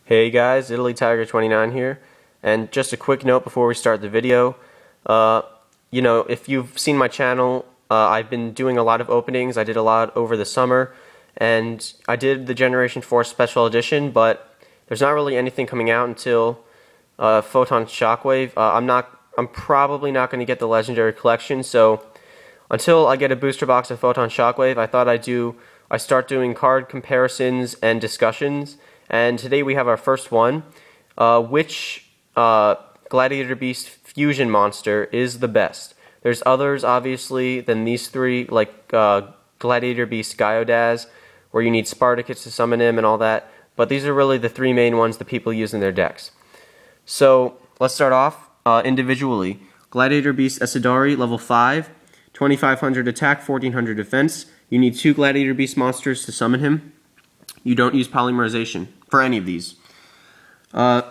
Hey guys, Italy Tiger 29 here, and just a quick note before we start the video. If you've seen my channel, I've been doing a lot of openings. I did a lot over the summer, and I did the Generation 4 Special Edition, but there's not really anything coming out until Photon Shockwave. I'm probably not going to get the Legendary Collection, so until I get a booster box of Photon Shockwave, I thought I start doing card comparisons and discussions. And today we have our first one. Which Gladiator Beast fusion monster is the best? There's others, obviously, than these three, like Gladiator Beast Gyodaz, where you need Spartacus to summon him and all that. But these are really the three main ones that people use in their decks. So let's start off individually. Gladiator Beast Esadari, level 5, 2500 attack, 1400 defense. You need 2 Gladiator Beast monsters to summon him. You don't use polymerization for any of these.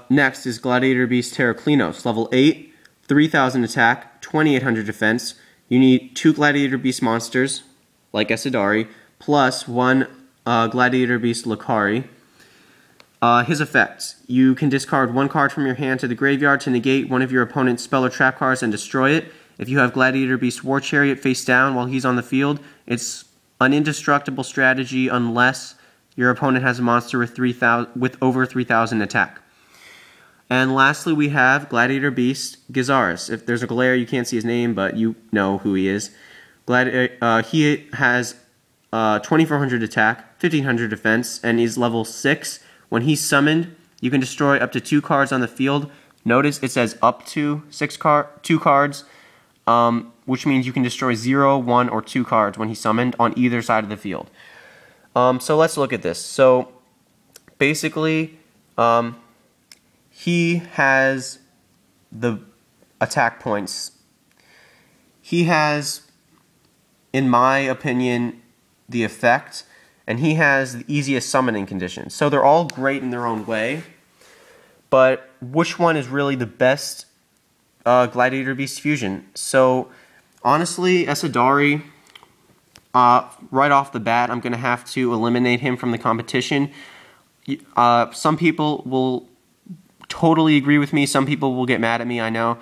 Next is Gladiator Beast Heraklinos, level 8, 3000 attack, 2800 defense. You need 2 Gladiator Beast monsters, like Esadari, plus 1 Gladiator Beast Lakari. His effects. You can discard 1 card from your hand to the graveyard to negate one of your opponent's spell or trap cards and destroy it. If you have Gladiator Beast War Chariot face down while he's on the field, it's an indestructible strategy unless your opponent has a monster with over 3000 attack. And lastly, we have Gladiator Beast Gizaris. If there's a glare, you can't see his name, but you know who he is. He has 2400 attack, 1500 defense, and is level 6. When he's summoned, you can destroy up to 2 cards on the field. Notice it says up to 2 cards, which means you can destroy 0, 1, or 2 cards when he's summoned on either side of the field. So let's look at this. So basically, he has the attack points. He has, in my opinion, the effect, and he has the easiest summoning conditions. So they're all great in their own way, but which one is really the best Gladiator Beast fusion? So honestly, Esadari, right off the bat, I'm going to have to eliminate him from the competition. Some people will totally agree with me. Some people will get mad at me, I know.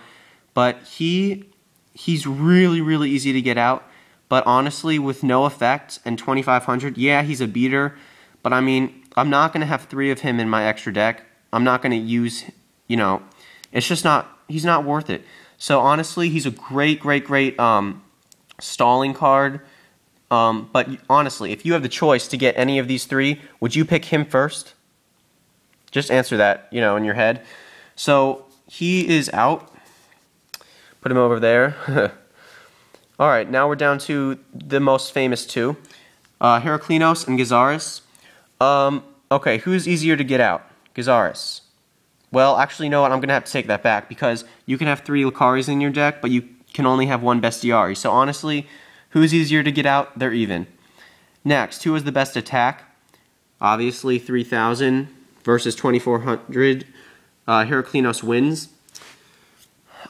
But he's really, really easy to get out. But honestly, with no effect and 2500, yeah, he's a beater. But I mean, I'm not going to have 3 of him in my extra deck. I'm not going to use, it's just not, he's not worth it. So honestly, he's a great stalling card. But honestly, if you have the choice to get any of these 3, would you pick him first? Just answer that, in your head. So he is out. Put him over there. Alright, now we're down to the most famous 2. Heraklinos and Gizaris. Okay, who's easier to get out? Gizaris. Well, actually, you know what? I'm going to have to take that back, because you can have 3 Lucaris in your deck, but you can only have 1 Bestiari. So honestly, who's easier to get out? They're even. Next, who has the best attack? Obviously, 3000 versus 2400. Heraklinos wins.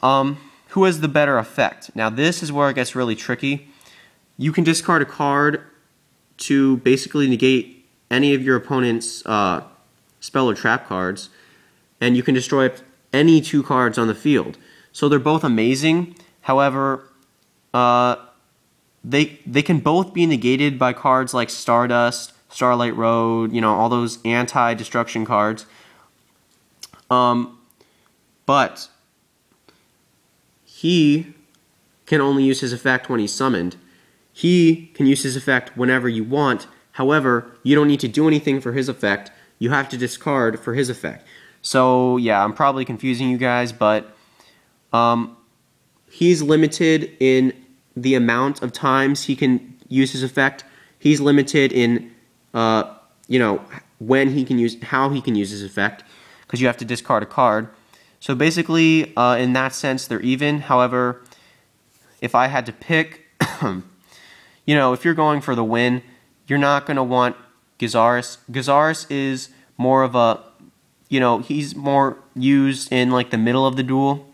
Who has the better effect? Now, this is where it gets really tricky. You can discard a card to basically negate any of your opponent's spell or trap cards, and you can destroy any 2 cards on the field. So they're both amazing. However, they can both be negated by cards like Stardust, Starlight Road, all those anti-destruction cards. But he can only use his effect when he's summoned. He can use his effect whenever you want. However, you don't need to do anything for his effect. You have to discard for his effect. So yeah, I'm probably confusing you guys, but he's limited in the amount of times he can use his effect. He's limited in when he can use, how he can use his effect, because you have to discard a card. So basically, in that sense, they're even. However, if I had to pick, if you're going for the win, you're not going to want Gizaris. Gizaris is more of a, he's more used in like the middle of the duel,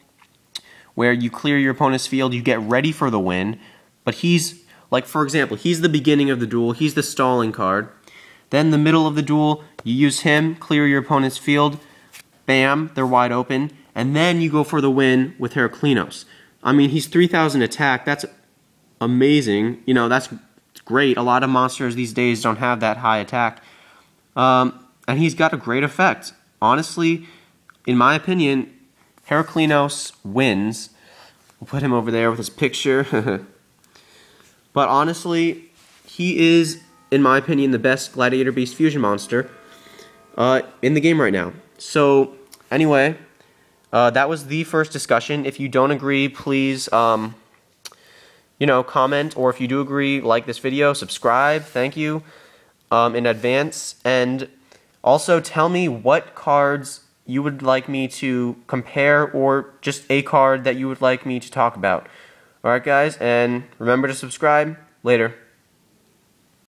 where you clear your opponent's field, you get ready for the win. But he's, like for example, he's the beginning of the duel, he's the stalling card. Then the middle of the duel, you use him, clear your opponent's field, bam, they're wide open, and then you go for the win with Heraklinos. I mean, he's 3,000 attack, that's amazing, you know, that's great. A lot of monsters these days don't have that high attack, and he's got a great effect. Honestly, in my opinion, Heraklinos wins. We'll put him over there with his picture. But honestly, he is, in my opinion, the best Gladiator Beast fusion monster in the game right now. So, anyway, that was the first discussion. If you don't agree, please, you know, comment, or if you do agree, like this video, subscribe, thank you, in advance, and also tell me what cards you would like me to compare, or just a card that you would like me to talk about. Alright guys, and remember to subscribe. Later.